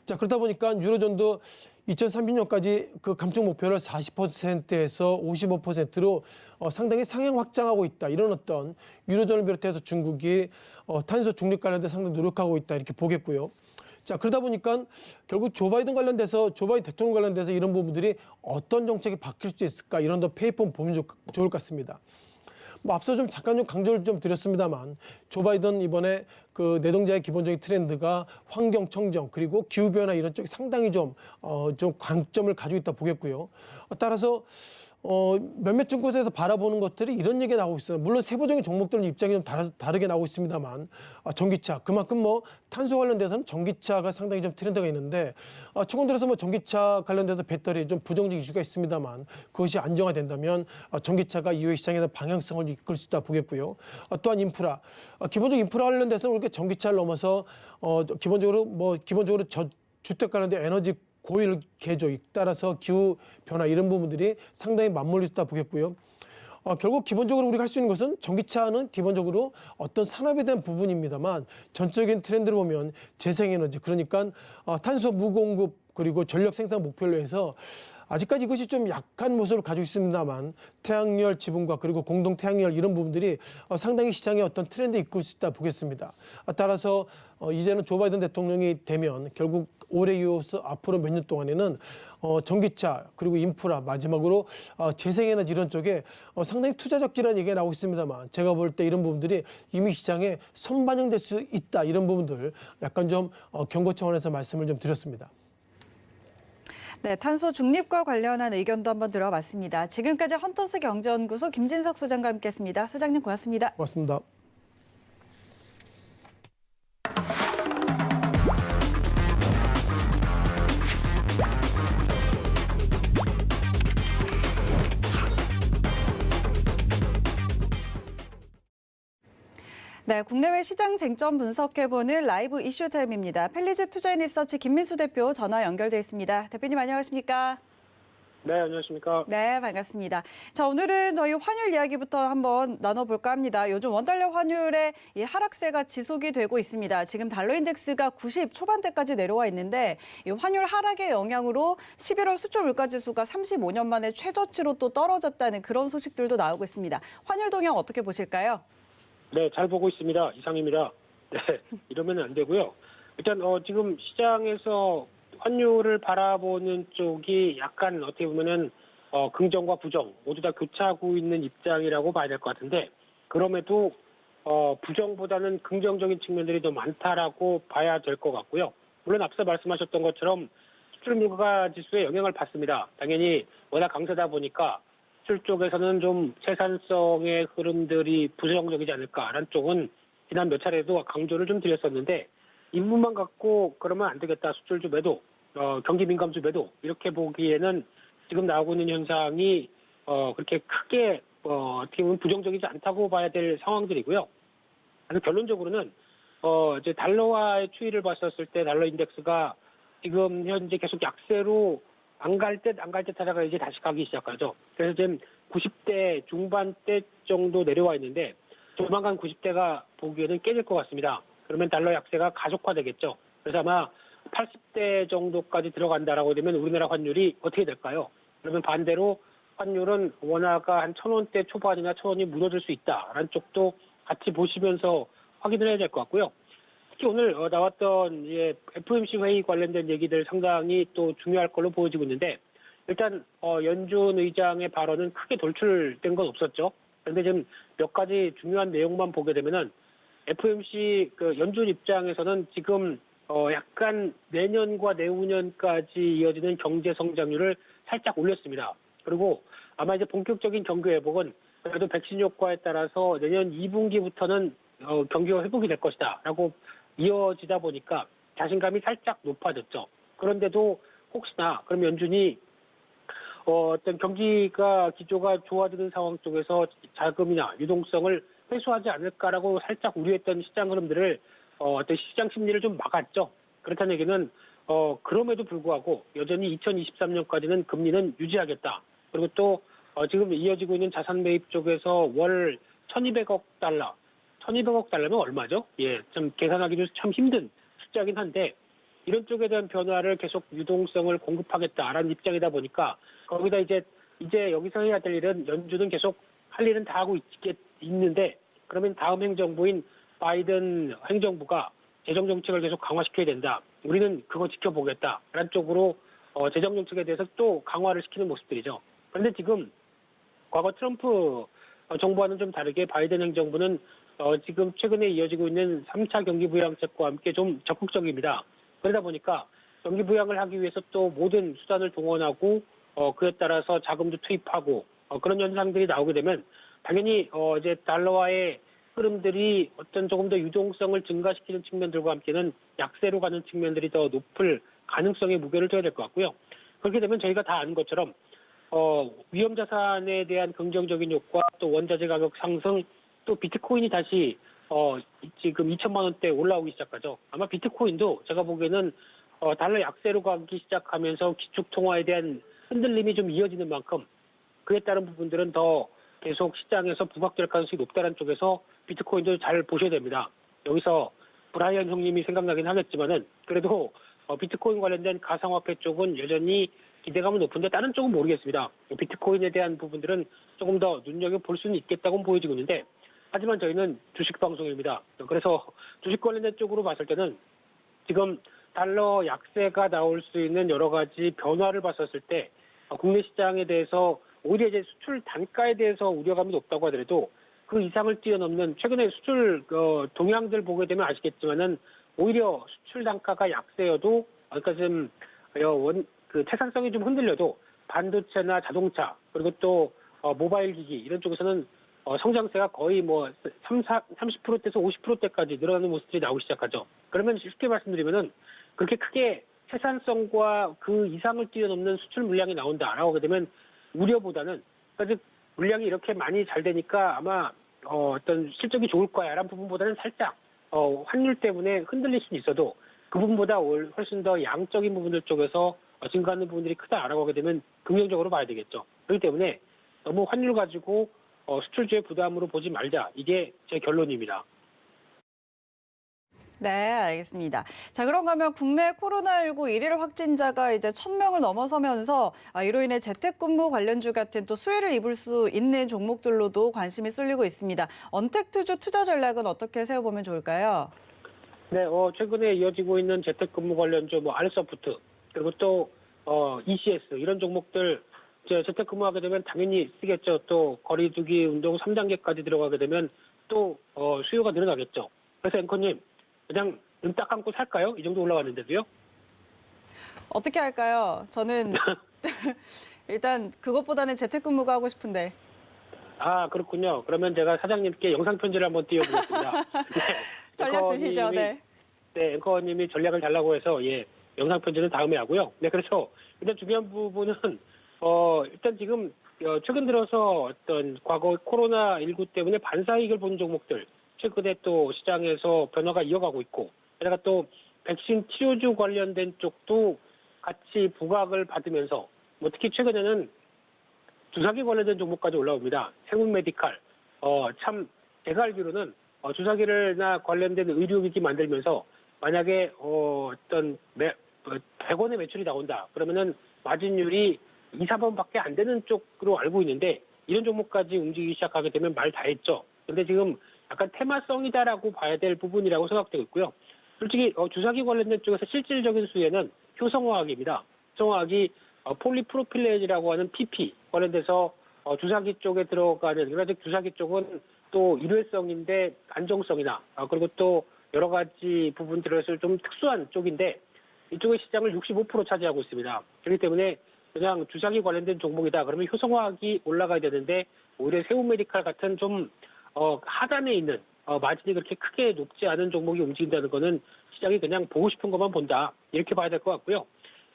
자, 그러다 보니까 유로존도 2030년까지 그 감축 목표를 40%에서 55%로 상당히 상향 확장하고 있다. 이런 어떤 유로존을 비롯해서 중국이 탄소 중립 관련돼 상당히 노력하고 있다. 이렇게 보겠고요. 자, 그러다 보니까 결국 조 바이든 대통령 관련돼서 이런 부분들이 어떤 정책이 바뀔 수 있을까 이런 더 페이퍼 보면 좋을 것 같습니다. 뭐 앞서 잠깐 강조를 좀 드렸습니다만 조 바이든 이번에 그 내동자의 기본적인 트렌드가 환경 청정 그리고 기후 변화 이런 쪽이 상당히 좀 관점을 가지고 있다 보겠고요. 따라서 몇몇 증권사에서 바라보는 것들이 이런 얘기가 나오고 있어요. 물론 세부적인 종목들은 입장이 좀 다르게 나오고 있습니다만 전기차 그만큼 뭐 탄소 관련돼서는 전기차가 상당히 좀 트렌드가 있는데 최근 들어서 뭐 전기차 관련돼서 배터리 좀 부정적 이슈가 있습니다만 그것이 안정화된다면 전기차가 이후의 시장에서 방향성을 이끌 수 있다 보겠고요. 또한 인프라 기본적으로 인프라 관련돼서는 우리가 전기차를 넘어서 기본적으로 주택 관련된 에너지 고일 개조, 따라서 기후 변화 이런 부분들이 상당히 맞물릴 수 있다 보겠고요. 결국 기본적으로 우리가 할 수 있는 것은 전기차는 기본적으로 어떤 산업에 대한 부분입니다만 전적인 트렌드를 보면 재생에너지 그러니까 탄소 무공급 그리고 전력 생산 목표로 해서 아직까지 이것이 좀 약한 모습을 가지고 있습니다만 태양열 지분과 그리고 공동 태양열 이런 부분들이 상당히 시장의 어떤 트렌드에 이끌 수 있다 보겠습니다. 따라서 이제는 조 바이든 대통령이 되면 결국 올해 이어서 앞으로 몇 년 동안에는 전기차 그리고 인프라 마지막으로 재생에너지 이런 쪽에 상당히 투자 적기라는 얘기가 나오고 있습니다만 제가 볼 때 이런 부분들이 이미 시장에 선반영될 수 있다 이런 부분들 약간 좀 경고 차원에서 말씀을 좀 드렸습니다. 네, 탄소 중립과 관련한 의견도 한번 들어봤습니다. 지금까지 헌터스 경제연구소 김진석 소장과 함께했습니다. 소장님 고맙습니다. 고맙습니다. 네, 국내외 시장 쟁점 분석해보는 라이브 이슈 타임입니다. 펠리즈 투자인 리서치 김민수 대표 전화 연결돼 있습니다. 대표님 안녕하십니까? 네, 안녕하십니까? 네, 반갑습니다. 자, 오늘은 저희 환율 이야기부터 한번 나눠볼까 합니다. 요즘 원달러 환율의 이 하락세가 지속이 되고 있습니다. 지금 달러 인덱스가 90 초반대까지 내려와 있는데 이 환율 하락의 영향으로 11월 수출 물가 지수가 35년 만에 최저치로 또 떨어졌다는 그런 소식들도 나오고 있습니다. 환율 동향 어떻게 보실까요? 네, 잘 보고 있습니다. 이상입니다. 네, 이러면 안 되고요. 일단 지금 시장에서 환율을 바라보는 쪽이 약간 어떻게 보면은 긍정과 부정 모두 다 교차하고 있는 입장이라고 봐야 될 것 같은데 그럼에도 부정보다는 긍정적인 측면들이 더 많다라고 봐야 될 것 같고요. 물론 앞서 말씀하셨던 것처럼 수출 물가 지수에 영향을 받습니다. 당연히 워낙 강세다 보니까 수출 쪽에서는 좀 생산성의 흐름들이 부정적이지 않을까라는 쪽은 지난 몇 차례도 강조를 좀 드렸었는데 이 부분만 갖고 그러면 안 되겠다. 수출주 매도, 경기 민감주 매도 이렇게 보기에는 지금 나오고 있는 현상이 그렇게 크게 어떻게 보면 부정적이지 않다고 봐야 될 상황들이고요. 그래서 결론적으로는 이제 달러와의 추이를 봤었을 때 달러 인덱스가 지금 현재 계속 약세로 안 갈 듯 하다가 이제 다시 가기 시작하죠. 그래서 지금 90대 중반대 정도 내려와 있는데 조만간 90대가 보기에는 깨질 것 같습니다. 그러면 달러 약세가 가속화되겠죠. 그래서 아마 80대 정도까지 들어간다라고 되면 우리나라 환율이 어떻게 될까요? 그러면 반대로 환율은 원화가 한 1,000원대 초반이나 1,000원이 무너질 수 있다라는 쪽도 같이 보시면서 확인을 해야 될 것 같고요. 특히 오늘 나왔던 FOMC 회의 관련된 얘기들 상당히 또 중요할 걸로 보여지고 있는데 일단 연준 의장의 발언은 크게 돌출된 건 없었죠. 그런데 지금 몇 가지 중요한 내용만 보게 되면은 FOMC 그 연준 입장에서는 지금 약간 내년과 내후년까지 이어지는 경제 성장률을 살짝 올렸습니다. 그리고 아마 이제 본격적인 경기 회복은 그래도 백신 효과에 따라서 내년 2분기부터는 경기가 회복이 될 것이다라고 이어지다 보니까 자신감이 살짝 높아졌죠. 그런데도 혹시나 그럼 연준이 어떤 경기가 기조가 좋아지는 상황 쪽에서 자금이나 유동성을 회수하지 않을까라고 살짝 우려했던 시장 흐름들을 어떤 시장 심리를 좀 막았죠. 그렇다는 얘기는 그럼에도 불구하고 여전히 2023년까지는 금리는 유지하겠다. 그리고 또 지금 이어지고 있는 자산 매입 쪽에서 월 1,200억 달러, 1,200억 달러면 얼마죠? 예, 좀 계산하기도 참 힘든 숫자긴 한데 이런 쪽에 대한 변화를 계속 유동성을 공급하겠다라는 입장이다 보니까 거기다 이제 여기서 해야 될 일은 연준은 계속 할 일은 다 하고 있는데 그러면 다음 행정부인 바이든 행정부가 재정 정책을 계속 강화시켜야 된다. 우리는 그거 지켜보겠다라는 쪽으로 재정 정책에 대해서 또 강화를 시키는 모습들이죠. 그런데 지금 과거 트럼프 정부와는 좀 다르게 바이든 행정부는 지금 최근에 이어지고 있는 3차 경기 부양책과 함께 좀 적극적입니다. 그러다 보니까 경기 부양을 하기 위해서 또 모든 수단을 동원하고 그에 따라서 자금도 투입하고 그런 현상들이 나오게 되면 당연히 이제 달러와의 흐름들이 어떤 조금 더 유동성을 증가시키는 측면들과 함께는 약세로 가는 측면들이 더 높을 가능성의 무게를 둬야 될 것 같고요. 그렇게 되면 저희가 다 아는 것처럼 위험 자산에 대한 긍정적인 효과, 또 원자재 가격 상승, 또 비트코인이 다시 지금 2천만 원대 올라오기 시작하죠. 아마 비트코인도 제가 보기에는 달러 약세로 가기 시작하면서 기축 통화에 대한 흔들림이 좀 이어지는 만큼 그에 따른 부분들은 더 계속 시장에서 부각될 가능성이 높다는 쪽에서 비트코인도 잘 보셔야 됩니다. 여기서 브라이언 형님이 생각나긴 하겠지만은 그래도 비트코인 관련된 가상화폐 쪽은 여전히 기대감은 높은데 다른 쪽은 모르겠습니다. 비트코인에 대한 부분들은 조금 더 눈여겨볼 수는 있겠다고 보여지고 있는데 하지만 저희는 주식 방송입니다. 그래서 주식 관련된 쪽으로 봤을 때는 지금 달러 약세가 나올 수 있는 여러 가지 변화를 봤었을 때 국내 시장에 대해서 오히려 이제 수출 단가에 대해서 우려감이 높다고 하더라도 그 이상을 뛰어넘는 최근에 수출 동향들 보게 되면 아시겠지만은 오히려 수출 단가가 약세여도 그러니까 좀 그 태산성이 좀 흔들려도 반도체나 자동차 그리고 또 모바일 기기 이런 쪽에서는 성장세가 거의 뭐 30%대에서 50%대까지 늘어나는 모습들이 나오기 시작하죠. 그러면 쉽게 말씀드리면은 그렇게 크게 생산성과 그 이상을 뛰어넘는 수출 물량이 나온다라고 하게 되면 우려보다는 즉 물량이 이렇게 많이 잘 되니까 아마 어떤 실적이 좋을 거야라는 부분보다는 살짝 환율 때문에 흔들릴 수는 있어도 그 부분보다 훨씬 더 양적인 부분들 쪽에서 증가하는 부분들이 크다라고 하게 되면 긍정적으로 봐야 되겠죠. 그렇기 때문에 너무 환율 가지고 수출주의 부담으로 보지 말자. 이게 제 결론입니다. 네, 알겠습니다. 자, 그런가 하면 국내 코로나19 일일 확진자가 이제 1,000명을 넘어서면서 이로 인해 재택근무 관련주 같은 또 수혜를 입을 수 있는 종목들로도 관심이 쏠리고 있습니다. 언택트주 투자 전략은 어떻게 세워보면 좋을까요? 네, 최근에 이어지고 있는 재택근무 관련주 알소프트 그리고 또 ECS 이런 종목들 재택근무하게 되면 당연히 쓰겠죠. 또 거리두기 운동 3단계까지 들어가게 되면 또 수요가 늘어나겠죠. 그래서 앵커님 그냥 눈 딱 감고 살까요? 이 정도 올라왔는데도요. 어떻게 할까요? 저는 일단 그것보다는 재택근무가 하고 싶은데. 아, 그렇군요. 그러면 제가 사장님께 영상 편지를 한번 띄워보겠습니다. 전략 주시죠. 네. 네, 앵커님이 전략을 달라고 해서 영상 편지는 다음에 하고요. 네, 그래서 일단 중요한 부분은 일단 지금 최근 들어서 어떤 과거 코로나19 때문에 반사이익을 보는 종목들 최근에 또 시장에서 변화가 이어가고 있고 게다가 또 백신 치료주 관련된 쪽도 같이 부각을 받으면서 특히 최근에는 주사기 관련된 종목까지 올라옵니다. 생운 메디칼 참 제가 알기로는 주사기를나 관련된 의료기기 만들면서 만약에 어떤 100원의 매출이 나온다 그러면은 마진율이 2, 3원밖에 안 되는 쪽으로 알고 있는데 이런 종목까지 움직이기 시작하게 되면 말 다 했죠. 근데 지금 약간 테마성이다라고 봐야 될 부분이라고 생각되고 있고요. 솔직히 주사기 관련된 쪽에서 실질적인 수혜는 효성화학입니다. 효성화학이 폴리프로필렌이라고 하는 PP 관련돼서 주사기 쪽에 들어가는, 그래서 주사기 쪽은 또 일회성인데 안정성이나 그리고 또 여러 가지 부분들에서 좀 특수한 쪽인데 이쪽의 시장을 65% 차지하고 있습니다. 그렇기 때문에 그냥 주사기 관련된 종목이다. 그러면 효성화학이 올라가야 되는데 오히려 세우메디칼 같은 좀 하단에 있는 마진이 그렇게 크게 높지 않은 종목이 움직인다는 거는 시장이 그냥 보고 싶은 것만 본다. 이렇게 봐야 될 것 같고요.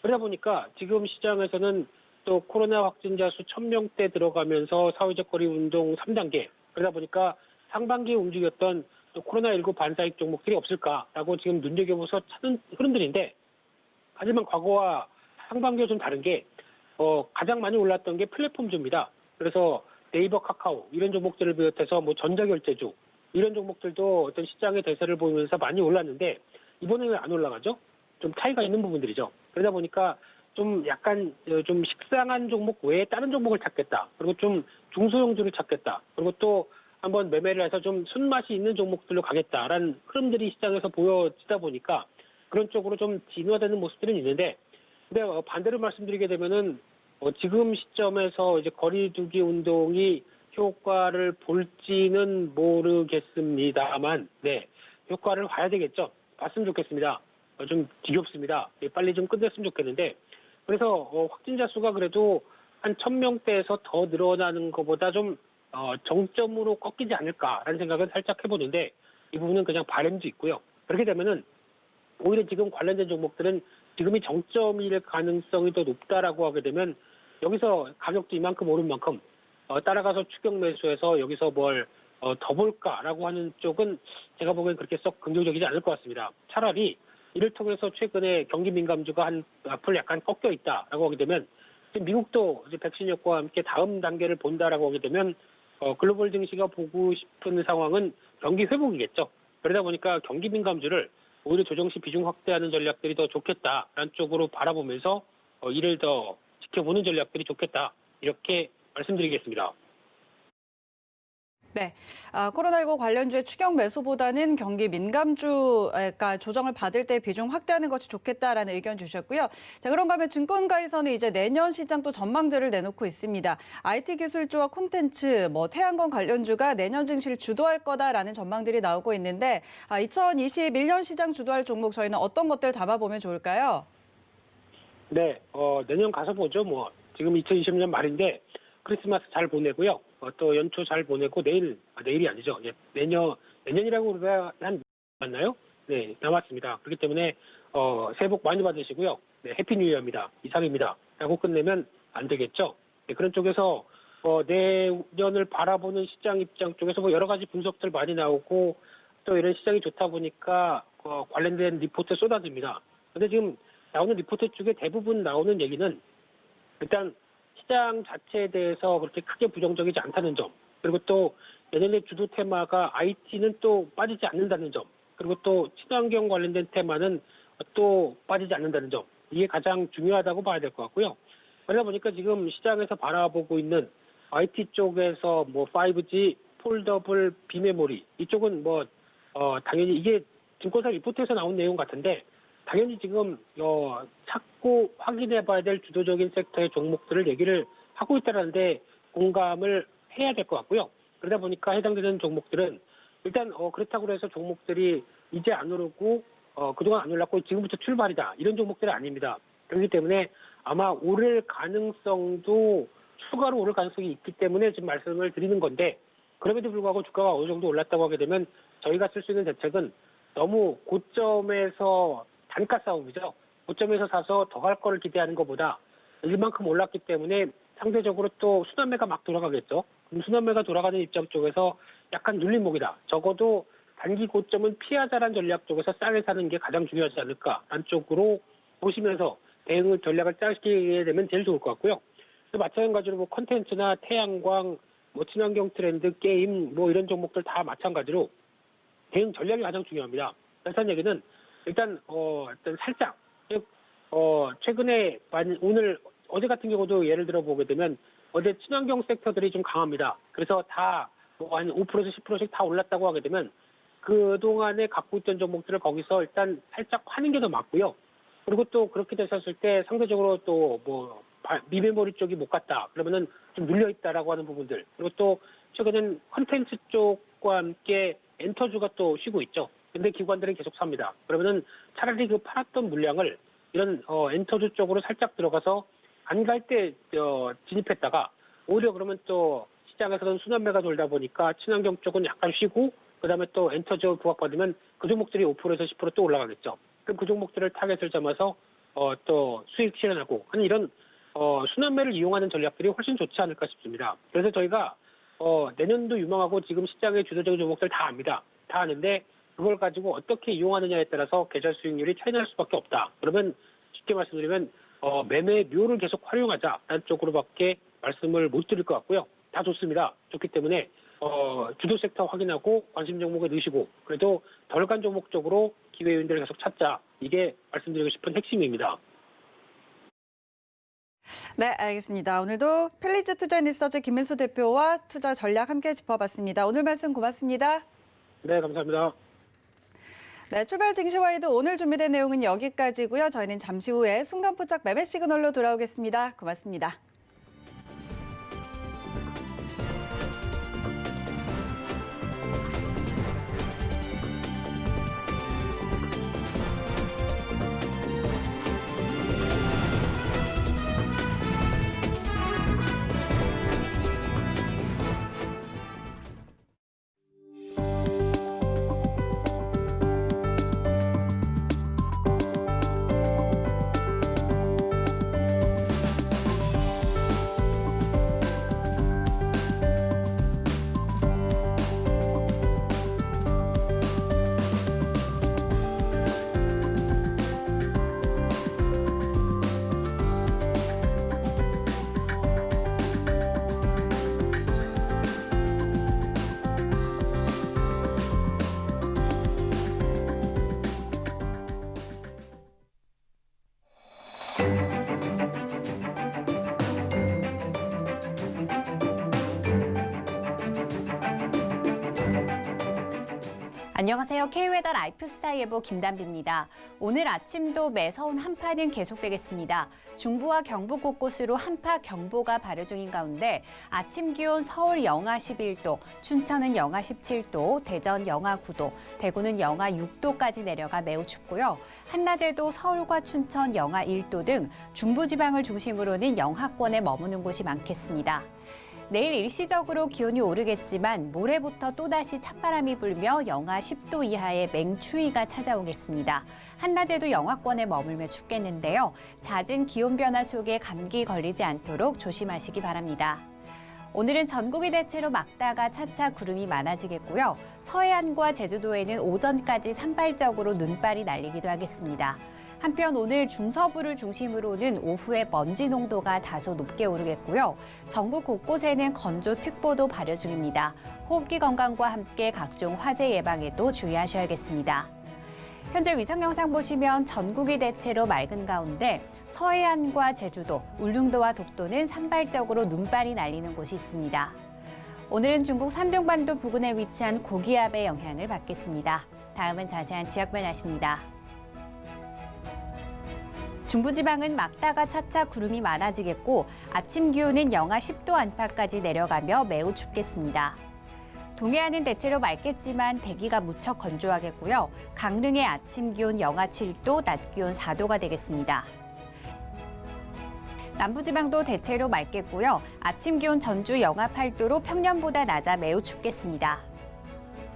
그러다 보니까 지금 시장에서는 또 코로나 확진자 수 1000명대 들어가면서 사회적 거리 운동 3단계. 그러다 보니까 상반기에 움직였던 또 코로나19 반사익 종목들이 없을까라고 지금 눈여겨보서 찾는 흐름들인데, 하지만 과거와 상반기와 좀 다른 게 가장 많이 올랐던 게 플랫폼주입니다. 그래서 네이버, 카카오 이런 종목들을 비롯해서 뭐 전자결제주 이런 종목들도 어떤 시장의 대세를 보이면서 많이 올랐는데 이번에 왜 안 올라가죠? 좀 차이가 있는 부분들이죠. 그러다 보니까 좀 약간 좀 식상한 종목 외에 다른 종목을 찾겠다. 그리고 좀 중소형주를 찾겠다. 그리고 또 한번 매매를 해서 좀 순맛이 있는 종목들로 가겠다라는 흐름들이 시장에서 보여지다 보니까 그런 쪽으로 좀 진화되는 모습들은 있는데, 근데 반대로 말씀드리게 되면은 지금 시점에서 이제 거리두기 운동이 효과를 볼지는 모르겠습니다만, 네, 효과를 봐야 되겠죠. 봤으면 좋겠습니다. 좀 지겹습니다. 빨리 좀 끝냈으면 좋겠는데, 그래서 확진자 수가 그래도 한 1000명대에서 더 늘어나는 것보다 좀 정점으로 꺾이지 않을까라는 생각은 살짝 해보는데, 이 부분은 그냥 바람도 있고요. 그렇게 되면은 오히려 지금 관련된 종목들은 지금이 정점일 가능성이 더 높다라고 하게 되면 여기서 가격도 이만큼 오른 만큼 따라가서 추격 매수해서 여기서 뭘 더 볼까라고 하는 쪽은 제가 보기엔 그렇게 썩 긍정적이지 않을 것 같습니다. 차라리 이를 통해서 최근에 경기 민감주가 한 앞을 약간 꺾여 있다라고 하게 되면 지금 미국도 이제 백신 효과와 함께 다음 단계를 본다라고 하게 되면 글로벌 증시가 보고 싶은 상황은 경기 회복이겠죠. 그러다 보니까 경기 민감주를 오히려 조정 시 비중 확대하는 전략들이 더 좋겠다라는 쪽으로 바라보면서 이를 더 지켜보는 전략들이 좋겠다. 이렇게 말씀드리겠습니다. 네, 코로나19 관련주의 추격 매수보다는 경기 민감주가 조정을 받을 때 비중 확대하는 것이 좋겠다라는 의견 주셨고요. 자, 그런가 하면 증권가에서는 이제 내년 시장 또 전망들을 내놓고 있습니다. IT 기술주와 콘텐츠, 태양광 관련주가 내년 증시를 주도할 거다라는 전망들이 나오고 있는데 2021년 시장 주도할 종목 저희는 어떤 것들 담아보면 좋을까요? 네, 내년 가서 보죠. 지금 2020년 말인데 크리스마스 잘 보내고요. 또 연초 잘 보내고 내일이 아니죠. 내년이라고 우리가 한 맞나요? 네, 남았습니다. 그렇기 때문에 새해 복 많이 받으시고요. 네, 해피 뉴 이어입니다. 이상입니다. 라고 끝내면 안 되겠죠. 네, 그런 쪽에서 내년을 바라보는 시장 입장 쪽에서 여러 가지 분석들 많이 나오고 또 이런 시장이 좋다 보니까 관련된 리포트 쏟아집니다. 근데 지금 나오는 리포트 쪽에 대부분 나오는 얘기는 일단 시장 자체에 대해서 그렇게 크게 부정적이지 않다는 점, 그리고 또 내년의 주도 테마가 IT는 또 빠지지 않는다는 점, 그리고 또 친환경 관련된 테마는 또 빠지지 않는다는 점, 이게 가장 중요하다고 봐야 될 것 같고요. 그러다 보니까 지금 시장에서 바라보고 있는 IT 쪽에서 5G, 폴더블, 비메모리 이쪽은 당연히 이게 증권사 리포트에서 나온 내용 같은데 당연히 지금 찾고 확인해봐야 될 주도적인 섹터의 종목들을 얘기를 하고 있다는데 공감을 해야 될 것 같고요. 그러다 보니까 해당되는 종목들은 일단 그렇다고 해서 종목들이 이제 안 오르고 그동안 안 올랐고 지금부터 출발이다 이런 종목들은 아닙니다. 그렇기 때문에 아마 오를 가능성도 추가로 오를 가능성이 있기 때문에 지금 말씀을 드리는 건데, 그럼에도 불구하고 주가가 어느 정도 올랐다고 하게 되면 저희가 쓸 수 있는 대책은 너무 고점에서 단가 싸움이죠. 고점에서 사서 더 갈 거를 기대하는 것보다 이만큼 올랐기 때문에 상대적으로 또 순환매가 막 돌아가겠죠. 그럼 순환매가 돌아가는 입장 쪽에서 약간 눌림목이다. 적어도 단기 고점은 피하자라는 전략 쪽에서 싸게 사는 게 가장 중요하지 않을까라는 쪽으로 보시면서 대응 전략을 짜시게 되면 제일 좋을 것 같고요. 마찬가지로 콘텐츠나 태양광, 친환경 트렌드, 게임 이런 종목들 다 마찬가지로 대응 전략이 가장 중요합니다. 그렇다는 얘기는 일단 살짝 최근에 어제 같은 경우도 예를 들어 보게 되면 어제 친환경 섹터들이 좀 강합니다. 그래서 다 한 5%에서 10%씩 다 올랐다고 하게 되면 그동안에 갖고 있던 종목들을 거기서 일단 살짝 파는 게 더 맞고요. 그리고 또 그렇게 됐었을 때 상대적으로 또 뭐 미메모리 쪽이 못 갔다. 그러면은 좀 눌려 있다라고 하는 부분들. 그리고 또 최근엔 컨텐츠 쪽과 함께 엔터주가 또 쉬고 있죠. 근데 기관들은 계속 삽니다. 그러면은 차라리 그 팔았던 물량을 이런 엔터주 쪽으로 살짝 들어가서 안 갈 때 진입했다가 오히려 그러면 또 시장에서는 순환매가 돌다 보니까 친환경 쪽은 약간 쉬고 그다음에 또 엔터주 부각받으면 그 종목들이 5%에서 10% 또 올라가겠죠. 그럼 그 종목들을 타겟을 잡아서 또 수익 실현하고 하는 이런 순환매를 이용하는 전략들이 훨씬 좋지 않을까 싶습니다. 그래서 저희가 내년도 유망하고 지금 시장의 주도적인 종목들 다 압니다. 다 아는데 그걸 가지고 어떻게 이용하느냐에 따라서 계좌 수익률이 차이 날 수밖에 없다. 그러면 쉽게 말씀드리면 매매 묘를 계속 활용하자라는 쪽으로밖에 말씀을 못 드릴 것 같고요. 다 좋습니다. 좋기 때문에 주도 섹터 확인하고 관심 종목에 넣으시고 그래도 덜 간 종목 쪽으로 기회 요인들을 계속 찾자. 이게 말씀드리고 싶은 핵심입니다. 네, 알겠습니다. 오늘도 펠리즈 투자 리서치 김민수 대표와 투자 전략 함께 짚어봤습니다. 오늘 말씀 고맙습니다. 네, 감사합니다. 네, 출발 증시와이드 오늘 준비된 내용은 여기까지고요. 저희는 잠시 후에 순간포착 매매 시그널로 돌아오겠습니다. 고맙습니다. 안녕하세요. K웨더 라이프스타일 예보 김단비입니다. 오늘 아침도 매서운 한파는 계속되겠습니다. 중부와 경북 곳곳으로 한파 경보가 발효 중인 가운데 아침 기온 서울 영하 11도, 춘천은 영하 17도, 대전 영하 9도, 대구는 영하 6도까지 내려가 매우 춥고요. 한낮에도 서울과 춘천 영하 1도 등 중부지방을 중심으로는 영하권에 머무는 곳이 많겠습니다. 내일 일시적으로 기온이 오르겠지만 모레부터 또다시 찬바람이 불며 영하 10도 이하의 맹추위가 찾아오겠습니다. 한낮에도 영하권에 머물며 춥겠는데요. 잦은 기온 변화 속에 감기 걸리지 않도록 조심하시기 바랍니다. 오늘은 전국이 대체로 맑다가 차차 구름이 많아지겠고요. 서해안과 제주도에는 오전까지 산발적으로 눈발이 날리기도 하겠습니다. 한편 오늘 중서부를 중심으로는 오후에 먼지 농도가 다소 높게 오르겠고요. 전국 곳곳에는 건조특보도 발효 중입니다. 호흡기 건강과 함께 각종 화재 예방에도 주의하셔야겠습니다. 현재 위성 영상 보시면 전국이 대체로 맑은 가운데 서해안과 제주도, 울릉도와 독도는 산발적으로 눈발이 날리는 곳이 있습니다. 오늘은 중국 산둥반도 부근에 위치한 고기압의 영향을 받겠습니다. 다음은 자세한 지역별 날씨입니다. 중부지방은 맑다가 차차 구름이 많아지겠고 아침 기온은 영하 10도 안팎까지 내려가며 매우 춥겠습니다. 동해안은 대체로 맑겠지만 대기가 무척 건조하겠고요. 강릉의 아침 기온 영하 7도, 낮 기온 4도가 되겠습니다. 남부지방도 대체로 맑겠고요. 아침 기온 전주 영하 8도로 평년보다 낮아 매우 춥겠습니다.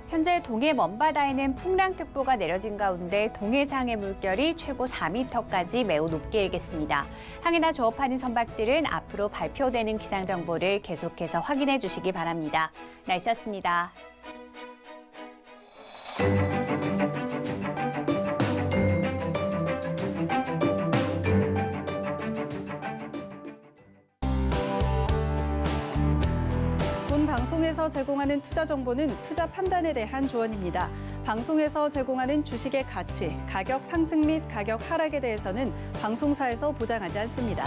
현재 동해 먼바다에는 풍랑특보가 내려진 가운데 동해상의 물결이 최고 4m까지 매우 높게 일겠습니다. 항해나 조업하는 선박들은 앞으로 발표되는 기상 정보를 계속해서 확인해 주시기 바랍니다. 날씨였습니다. 본 방송에서 제공하는 투자 정보는 투자 판단에 대한 조언입니다. 방송에서 제공하는 주식의 가치, 가격 상승 및 가격 하락에 대해서는 방송사에서 보장하지 않습니다.